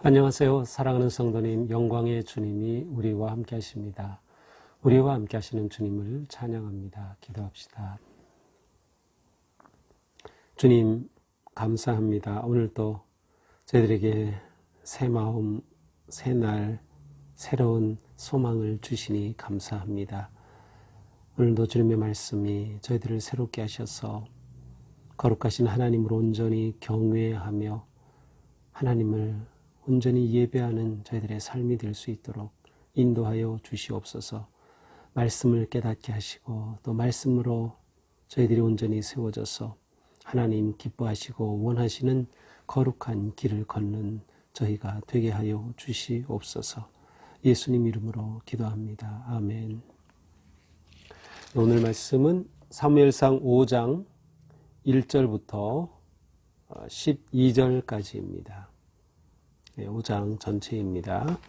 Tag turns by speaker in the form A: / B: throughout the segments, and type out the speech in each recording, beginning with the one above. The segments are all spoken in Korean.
A: 안녕하세요. 사랑하는 성도님, 영광의 주님이 우리와 함께 하십니다. 우리와 함께 하시는 주님을 찬양합니다. 기도합시다. 주님, 감사합니다. 오늘도 저희들에게 새 마음, 새 날, 새로운 소망을 주시니 감사합니다. 오늘도 주님의 말씀이 저희들을 새롭게 하셔서 거룩하신 하나님을 온전히 경외하며 하나님을 온전히 예배하는 저희들의 삶이 될 수 있도록 인도하여 주시옵소서. 말씀을 깨닫게 하시고 또 말씀으로 저희들이 온전히 세워져서 하나님 기뻐하시고 원하시는 거룩한 길을 걷는 저희가 되게 하여 주시옵소서. 예수님 이름으로 기도합니다. 아멘. 오늘 말씀은 사무엘상 5장 1절부터 12절까지입니다. 5장 전체입니다.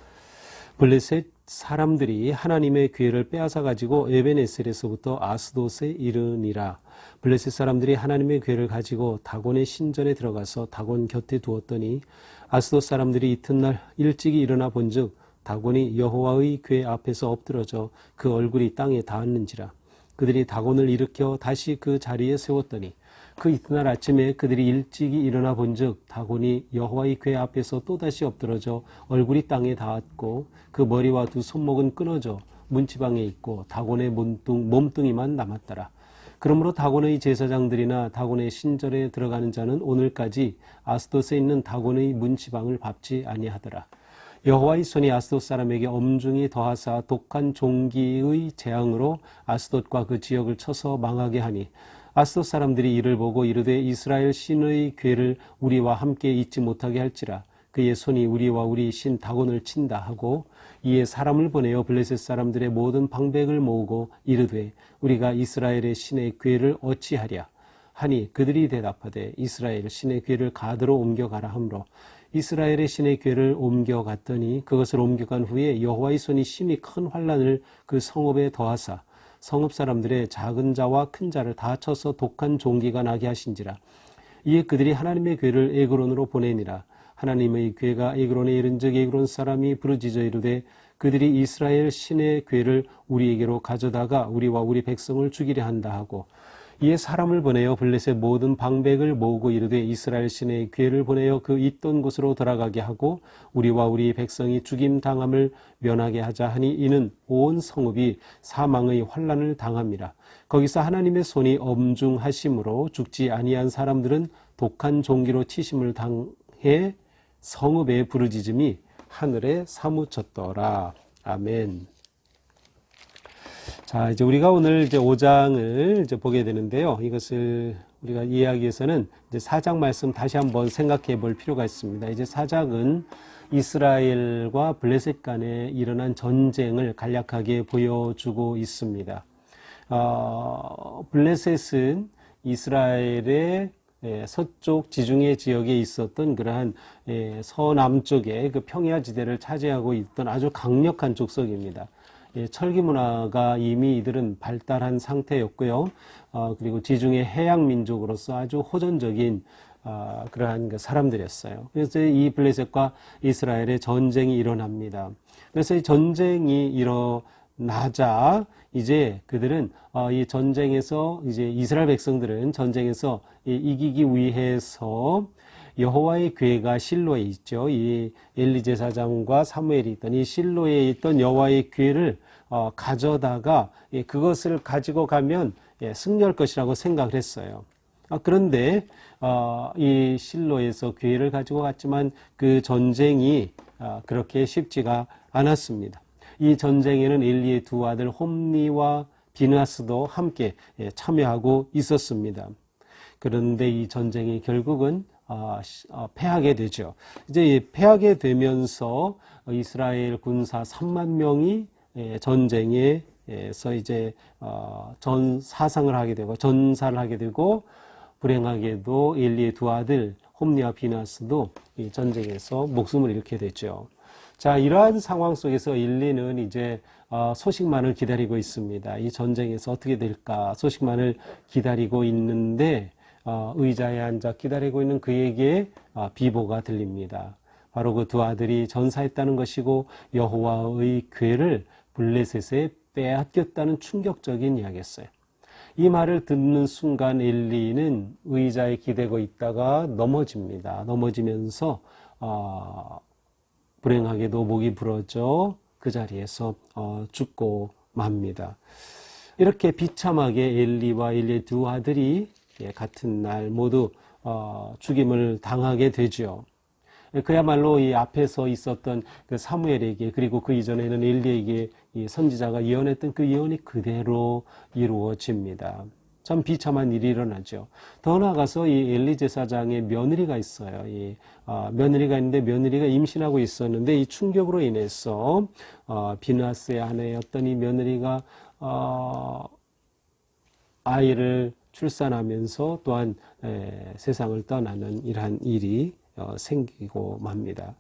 A: 블레셋 사람들이 하나님의 기회를 빼앗아 가지고 에벤에셀에서부터 아스돗에 이르니라. 블레셋 사람들이 하나님의 기회를 가지고 다곤의 신전에 들어가서 다곤 곁에 두었더니 아스돗 사람들이 이튿날 일찍이 일어나 본즉 다곤이 여호와의 궤 앞에서 엎드러져 그 얼굴이 땅에 닿았는지라. 그들이 다곤을 일으켜 다시 그 자리에 세웠더니 그 이튿날 아침에 그들이 일찍이 일어나 본즉 다곤이 여호와의 궤 앞에서 또다시 엎드러져 얼굴이 땅에 닿았고 그 머리와 두 손목은 끊어져 문지방에 있고 다곤의 몸뚱이만 남았더라. 그러므로 다곤의 제사장들이나 다곤의 신전에 들어가는 자는 오늘까지 아스돗에 있는 다곤의 문지방을 밟지 아니하더라. 여호와의 손이 아스돗 사람에게 엄중히 더하사 독한 종기의 재앙으로 아스돗과 그 지역을 쳐서 망하게 하니 아스돗 사람들이 이를 보고 이르되 이스라엘 신의 궤를 우리와 함께 잊지 못하게 할지라. 그의 손이 우리와 우리 신 다곤을 친다 하고 이에 사람을 보내어 블레셋 사람들의 모든 방백을 모으고 이르되 우리가 이스라엘의 신의 궤를 어찌하랴 하니 그들이 대답하되 이스라엘 신의 궤를 가드로 옮겨가라 하므로 이스라엘의 신의 궤를 옮겨갔더니 그것을 옮겨간 후에 여호와의 손이 심히 큰 환난을 그 성읍에 더하사 성읍 사람들의 작은 자와 큰 자를 다 쳐서 독한 종기가 나게 하신지라. 이에 그들이 하나님의 궤를 에그론으로 보내니라. 하나님의 궤가 에그론에 이른즉 에그론 사람이 부르짖어 이르되 그들이 이스라엘 신의 궤를 우리에게로 가져다가 우리와 우리 백성을 죽이려 한다 하고 이에 사람을 보내어 블레셋 모든 방백을 모으고 이르되 이스라엘 신의 궤를 보내어 그 있던 곳으로 돌아가게 하고 우리와 우리 백성이 죽임 당함을 면하게 하자 하니 이는 온 성읍이 사망의 환난을 당함이라. 거기서 하나님의 손이 엄중하심으로 죽지 아니한 사람들은 독한 종기로 치심을 당해 성읍의 부르짖음이 하늘에 사무쳤더라. 아멘. 자, 이제 우리가 오늘 이제 5장을 이제 보게 되는데요. 이것을 우리가 이해하기 위해서는 이제 4장 말씀 다시 한번 생각해 볼 필요가 있습니다. 이제 4장은 이스라엘과 블레셋 간에 일어난 전쟁을 간략하게 보여주고 있습니다. 블레셋은 이스라엘의 서쪽 지중해 지역에 있었던 그러한 서남쪽의 그 평야지대를 차지하고 있던 아주 강력한 족속입니다. 철기 문화가 이미 이들은 발달한 상태였고요. 그리고 지중해 해양 민족으로서 아주 호전적인 그러한 그 사람들이었어요. 그래서 이 블레셋과 이스라엘의 전쟁이 일어납니다. 그래서 이 전쟁이 일어나자 이제 그들은 이 전쟁에서 이제 이스라엘 백성들은 전쟁에서 이기기 위해서 여호와의 궤가 실로에 있죠. 이 엘리 제사장과 사무엘이 있던 이 실로에 있던 여호와의 궤를 가져다가 그것을 가지고 가면 승리할 것이라고 생각을 했어요. 그런데 이 실로에서 궤를 가지고 갔지만 그 전쟁이 그렇게 쉽지가 않았습니다. 이 전쟁에는 엘리의 두 아들 홈니와 비느하스도 함께 참여하고 있었습니다. 그런데 이 전쟁이 결국은 패하게 되죠. 이제 패하게 되면서 이스라엘 군사 3만 명이 전쟁에서 이제 사상을 하게 되고 전사를 하게 되고 불행하게도 엘리의 두 아들 홈니와 비느하스도 이 전쟁에서 목숨을 잃게 되죠. 자, 이러한 상황 속에서 엘리는 이제 소식만을 기다리고 있습니다. 이 전쟁에서 어떻게 될까 소식만을 기다리고 있는데 의자에 앉아 기다리고 있는 그에게 비보가 들립니다. 바로 그 두 아들이 전사했다는 것이고 여호와의 궤를 블레셋에 빼앗겼다는 충격적인 이야기였어요. 이 말을 듣는 순간 엘리는 의자에 기대고 있다가 넘어집니다. 넘어지면서 불행하게도 목이 부러져 그 자리에서 죽고 맙니다. 이렇게 비참하게 엘리와 엘리의 두 아들이 같은 날 모두 죽임을 당하게 되죠. 그야말로 이 앞에서 있었던 그 사무엘에게 그리고 그 이전에는 엘리에게 이 선지자가 예언했던 그 예언이 그대로 이루어집니다. 참 비참한 일이 일어나죠. 더 나아가서 이 엘리 제사장의 며느리가 있어요. 며느리가 있는데 며느리가 임신하고 있었는데 이 충격으로 인해서 비느하스의 아내였던 이 며느리가 아이를 출산하면서 또한 세상을 떠나는 이러한 일이 생기고 맙니다.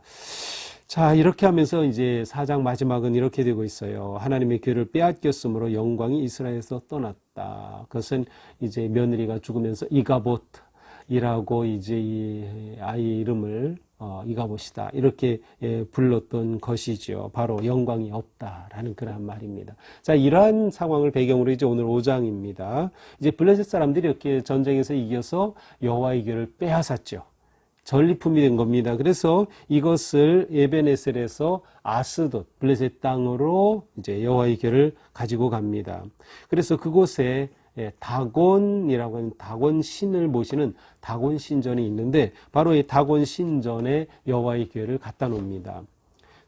A: 자, 이렇게 하면서 이제 4장 마지막은 이렇게 되고 있어요. 하나님의 궤를 빼앗겼으므로 영광이 이스라엘에서 떠났다. 그것은 이제 며느리가 죽으면서 이가봇이라고 이제 이 아이의 이름을 이가봇이다. 이렇게 불렀던 것이죠. 바로 영광이 없다라는 그런 말입니다. 자, 이러한 상황을 배경으로 이제 오늘 5장입니다. 이제 블레셋 사람들이 이렇게 전쟁에서 이겨서 여호와의 궤를 빼앗았죠. 전리품이 된 겁니다. 그래서 이것을 에벤에셀에서 아스돗 블레셋 땅으로 이제 여호와의 궤를 가지고 갑니다. 그래서 그곳에 다곤이라고 하는 다곤 신을 모시는 다곤 신전이 있는데 바로 이 다곤 신전에 여호와의 궤를 갖다 놓습니다.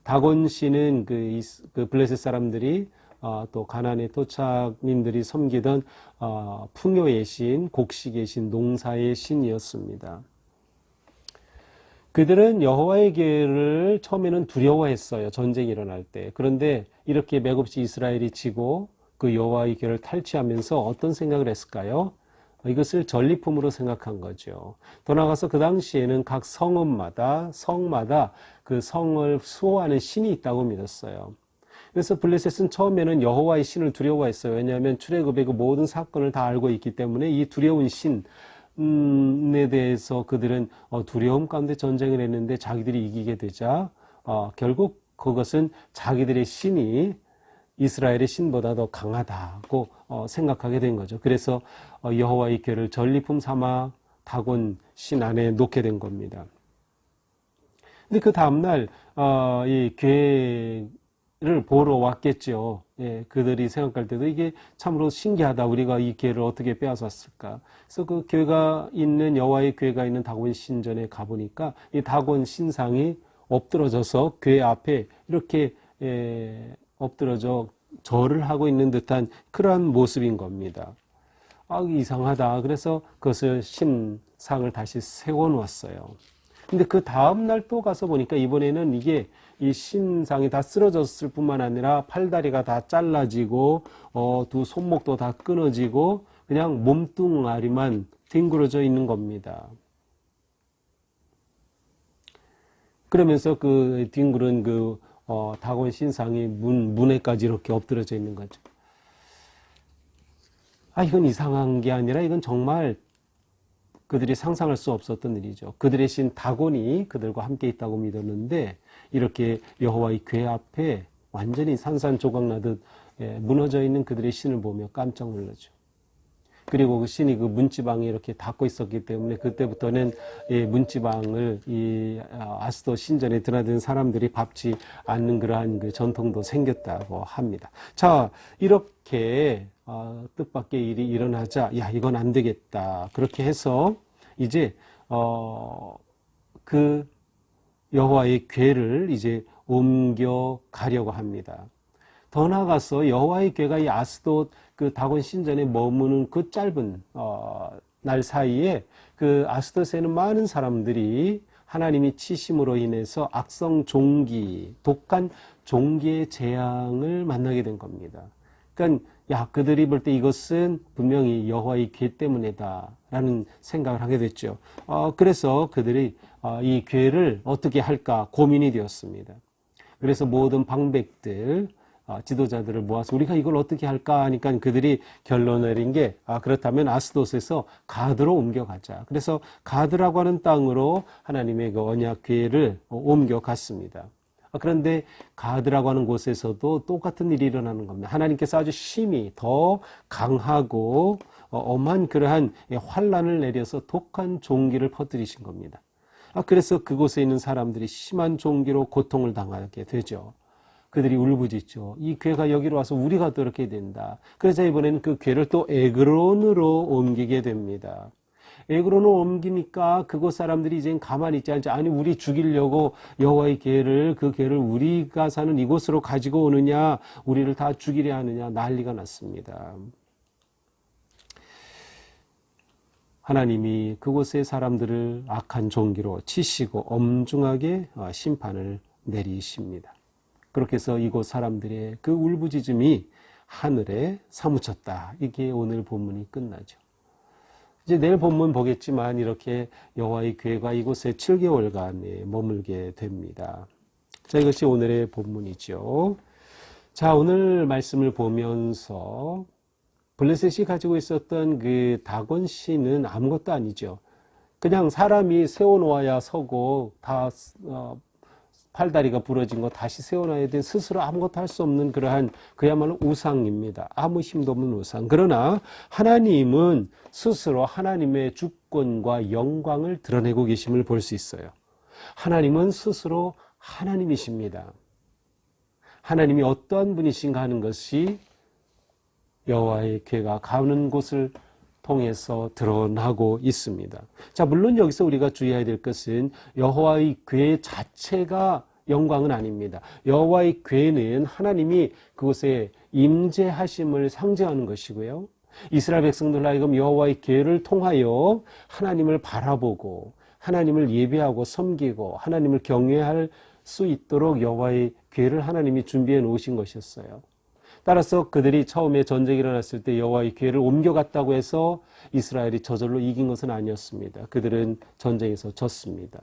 A: 다곤 신은 그 블레셋 사람들이 또 가나안의 토착민들이 섬기던 풍요의 신, 곡식의 신, 농사의 신이었습니다. 그들은 여호와의 궤를 처음에는 두려워했어요. 전쟁이 일어날 때. 그런데 이렇게 맥없이 이스라엘이 지고 그 여호와의 궤를 탈취하면서 어떤 생각을 했을까요? 이것을 전리품으로 생각한 거죠. 더 나아가서 그 당시에는 각 성마다 그 성을 수호하는 신이 있다고 믿었어요. 그래서 블레셋은 처음에는 여호와의 신을 두려워했어요. 왜냐하면 출애굽의 그 모든 사건을 다 알고 있기 때문에 이 두려운 신에 대해서 그들은 두려움 가운데 전쟁을 했는데 자기들이 이기게 되자 결국 그것은 자기들의 신이 이스라엘의 신보다 더 강하다고 생각하게 된 거죠. 그래서 여호와의 궤를 전리품 삼아 다곤 신 안에 놓게 된 겁니다. 근데 그 다음날 이 궤를 보러 왔겠죠. 그들이 생각할 때도 이게 참으로 신기하다. 우리가 이 궤를 어떻게 빼앗았을까. 그래서 그 궤가 있는 여호와의 궤가 있는 다곤 신전에 가보니까 이 다곤 신상이 엎드러져서 궤 앞에 이렇게 엎드러져 절을 하고 있는 듯한 그러한 모습인 겁니다. 이상하다. 그래서 그것을 신상을 다시 세워놓았어요. 근데 그 다음날 또 가서 보니까 이번에는 이게 이 신상이 다 쓰러졌을 뿐만 아니라 팔다리가 다 잘라지고 두 손목도 다 끊어지고 그냥 몸뚱아리만 뒹굴어져 있는 겁니다. 그러면서 그 뒹굴은 그 다곤 신상이 문에까지 이렇게 엎드려져 있는 거죠. 이건 이상한 게 아니라 이건 정말 그들이 상상할 수 없었던 일이죠. 그들의 신 다곤이 그들과 함께 있다고 믿었는데 이렇게 여호와의 궤 앞에 완전히 산산조각 나듯 무너져 있는 그들의 신을 보며 깜짝 놀라죠. 그리고 그 신이 그 문지방에 이렇게 닿고 있었기 때문에 그때부터는 문지방을 이 아스돗 신전에 드나드는 사람들이 밟지 않는 그러한 그 전통도 생겼다고 합니다. 자, 이렇게 뜻밖의 일이 일어나자 이건 안 되겠다. 그렇게 해서 이제 그 여호와의 궤를 이제 옮겨 가려고 합니다. 더 나아가서 여호와의 궤가 이 아스돗 그 다곤 신전에 머무는 그 짧은 날 사이에 그 아스돗에는 많은 사람들이 하나님이 치심으로 인해서 악성 종기, 독한 종기의 재앙을 만나게 된 겁니다. 그러니까 그들이 볼 때 이것은 분명히 여호와의 궤 때문이다라는 생각을 하게 됐죠. 그래서 그들이 이 궤를 어떻게 할까 고민이 되었습니다. 그래서 모든 방백들 지도자들을 모아서 우리가 이걸 어떻게 할까 하니까 그들이 결론 내린 게 그렇다면 아스도스에서 가드로 옮겨가자. 그래서 가드라고 하는 땅으로 하나님의 그 언약 궤를 옮겨갔습니다. 그런데 가드라고 하는 곳에서도 똑같은 일이 일어나는 겁니다. 하나님께서 아주 심히 더 강하고 엄한 그러한 환란을 내려서 독한 종기를 퍼뜨리신 겁니다. 그래서 그곳에 있는 사람들이 심한 종기로 고통을 당하게 되죠. 그들이 울부짖죠. 이 궤가 여기로 와서 우리가 또 이렇게 된다. 그래서 이번에는 그 궤를 또 에그론으로 옮기게 됩니다. 에그론으로 옮기니까 그곳 사람들이 이제 가만히 있지 않죠. 아니 우리 죽이려고 여호와의 궤를 그 궤를 우리가 사는 이곳으로 가지고 오느냐, 우리를 다 죽이려 하느냐 난리가 났습니다. 하나님이 그곳의 사람들을 악한 종기로 치시고 엄중하게 심판을 내리십니다. 그렇게 해서 이곳 사람들의 그 울부짖음이 하늘에 사무쳤다. 이게 오늘 본문이 끝나죠. 이제 내일 본문 보겠지만 이렇게 여호와의 궤가 이곳에 7개월간 머물게 됩니다. 자, 이것이 오늘의 본문이죠. 자, 오늘 말씀을 보면서 블레셋이 가지고 있었던 그 다곤 신은 아무것도 아니죠. 그냥 사람이 세워놓아야 서고 다 팔다리가 부러진 거 다시 세워놔야 돼 스스로 아무것도 할 수 없는 그러한 그야말로 우상입니다. 아무 힘도 없는 우상. 그러나 하나님은 스스로 하나님의 주권과 영광을 드러내고 계심을 볼 수 있어요. 하나님은 스스로 하나님이십니다. 하나님이 어떠한 분이신가 하는 것이 여호와의 궤가 가는 곳을 통해서 드러나고 있습니다. 자, 물론 여기서 우리가 주의해야 될 것은 여호와의 궤 자체가 영광은 아닙니다. 여호와의 궤는 하나님이 그곳에 임재하심을 상징하는 것이고요. 이스라엘 백성들 하여금 여호와의 궤를 통하여 하나님을 바라보고 하나님을 예배하고 섬기고 하나님을 경외할 수 있도록 여호와의 궤를 하나님이 준비해 놓으신 것이었어요. 따라서 그들이 처음에 전쟁이 일어났을 때 여호와의 궤를 옮겨갔다고 해서 이스라엘이 저절로 이긴 것은 아니었습니다. 그들은 전쟁에서 졌습니다.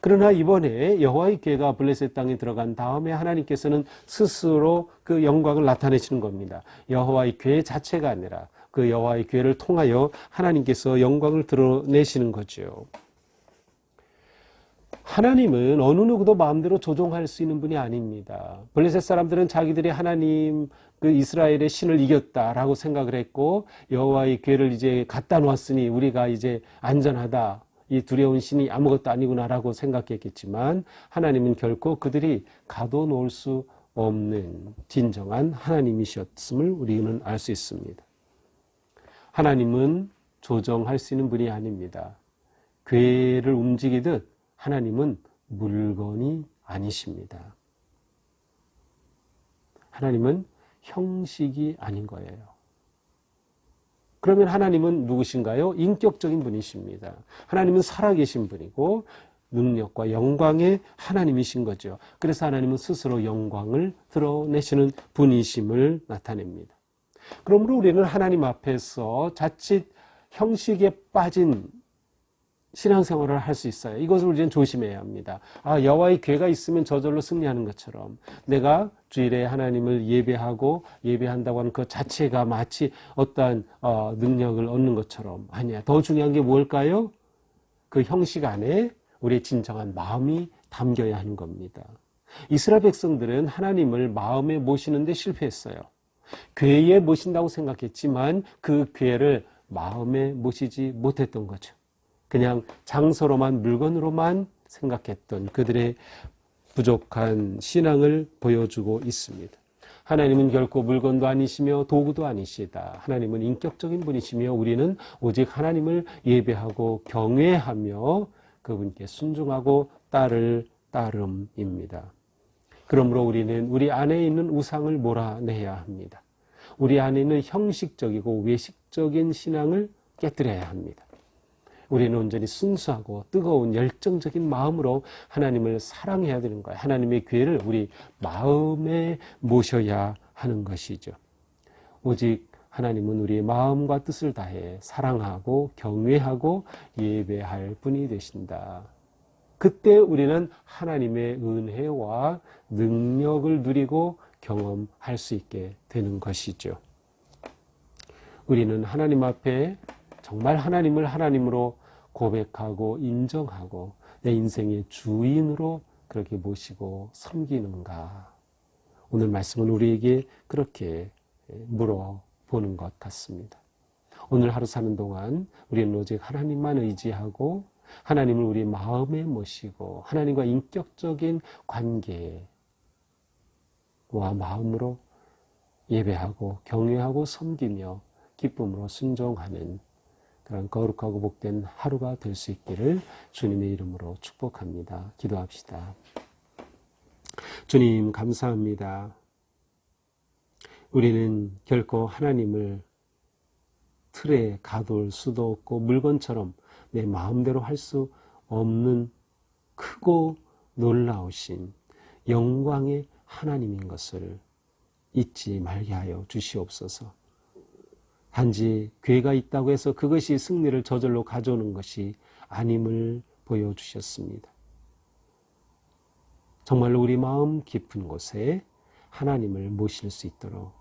A: 그러나 이번에 여호와의 궤가 블레셋 땅에 들어간 다음에 하나님께서는 스스로 그 영광을 나타내시는 겁니다. 여호와의 궤 자체가 아니라 그 여호와의 궤를 통하여 하나님께서 영광을 드러내시는 거죠. 하나님은 어느 누구도 마음대로 조종할 수 있는 분이 아닙니다. 블레셋 사람들은 자기들이 하나님 그 이스라엘의 신을 이겼다라고 생각을 했고 여호와의 궤를 이제 갖다 놓았으니 우리가 이제 안전하다. 이 두려운 신이 아무것도 아니구나라고 생각했겠지만 하나님은 결코 그들이 가둬놓을 수 없는 진정한 하나님이셨음을 우리는 알 수 있습니다. 하나님은 조정할 수 있는 분이 아닙니다. 궤를 움직이듯 하나님은 물건이 아니십니다. 하나님은 형식이 아닌 거예요. 그러면 하나님은 누구신가요? 인격적인 분이십니다. 하나님은 살아계신 분이고 능력과 영광의 하나님이신 거죠. 그래서 하나님은 스스로 영광을 드러내시는 분이심을 나타냅니다. 그러므로 우리는 하나님 앞에서 자칫 형식에 빠진 신앙생활을 할 수 있어요. 이것을 우리는 조심해야 합니다. 여호와의 궤가 있으면 저절로 승리하는 것처럼 내가 주일에 하나님을 예배한다고 하는 그 자체가 마치 어떠한 능력을 얻는 것처럼 아니야. 더 중요한 게 뭘까요? 그 형식 안에 우리의 진정한 마음이 담겨야 하는 겁니다. 이스라엘 백성들은 하나님을 마음에 모시는데 실패했어요. 궤에 모신다고 생각했지만 그 궤를 마음에 모시지 못했던 거죠. 그냥 장소로만 물건으로만 생각했던 그들의 부족한 신앙을 보여주고 있습니다. 하나님은 결코 물건도 아니시며 도구도 아니시다. 하나님은 인격적인 분이시며 우리는 오직 하나님을 예배하고 경외하며 그분께 순종하고 따를 따름입니다. 그러므로 우리는 우리 안에 있는 우상을 몰아내야 합니다. 우리 안에 있는 형식적이고 외식적인 신앙을 깨뜨려야 합니다. 우리는 온전히 순수하고 뜨거운 열정적인 마음으로 하나님을 사랑해야 되는 거예요. 하나님의 궤를 우리 마음에 모셔야 하는 것이죠. 오직 하나님은 우리의 마음과 뜻을 다해 사랑하고 경외하고 예배할 분이 되신다. 그때 우리는 하나님의 은혜와 능력을 누리고 경험할 수 있게 되는 것이죠. 우리는 하나님 앞에 정말 하나님을 하나님으로 고백하고 인정하고 내 인생의 주인으로 그렇게 모시고 섬기는가? 오늘 말씀은 우리에게 그렇게 물어보는 것 같습니다. 오늘 하루 사는 동안 우리는 오직 하나님만 의지하고 하나님을 우리 마음에 모시고 하나님과 인격적인 관계와 마음으로 예배하고 경외하고 섬기며 기쁨으로 순종하는 그런 거룩하고 복된 하루가 될 수 있기를 주님의 이름으로 축복합니다. 기도합시다. 주님 감사합니다. 우리는 결코 하나님을 틀에 가둘 수도 없고 물건처럼 내 마음대로 할 수 없는 크고 놀라우신 영광의 하나님인 것을 잊지 말게 하여 주시옵소서. 단지 괴가 있다고 해서 그것이 승리를 저절로 가져오는 것이 아님을 보여주셨습니다. 정말로 우리 마음 깊은 곳에 하나님을 모실 수 있도록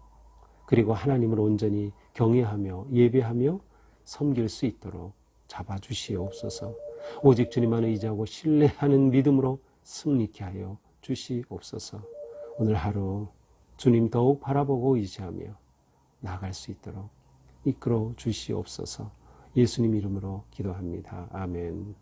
A: 그리고 하나님을 온전히 경외하며 예배하며 섬길 수 있도록 잡아주시옵소서. 오직 주님만 의지하고 신뢰하는 믿음으로 승리케 하여 주시옵소서. 오늘 하루 주님 더욱 바라보고 의지하며 나아갈 수 있도록 이끌어 주시옵소서. 예수님 이름으로 기도합니다. 아멘.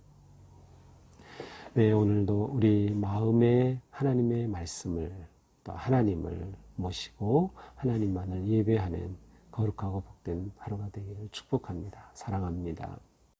A: 네, 오늘도 우리 마음에 하나님의 말씀을 또 하나님을 모시고 하나님만을 예배하는 거룩하고 복된 하루가 되기를 축복합니다. 사랑합니다.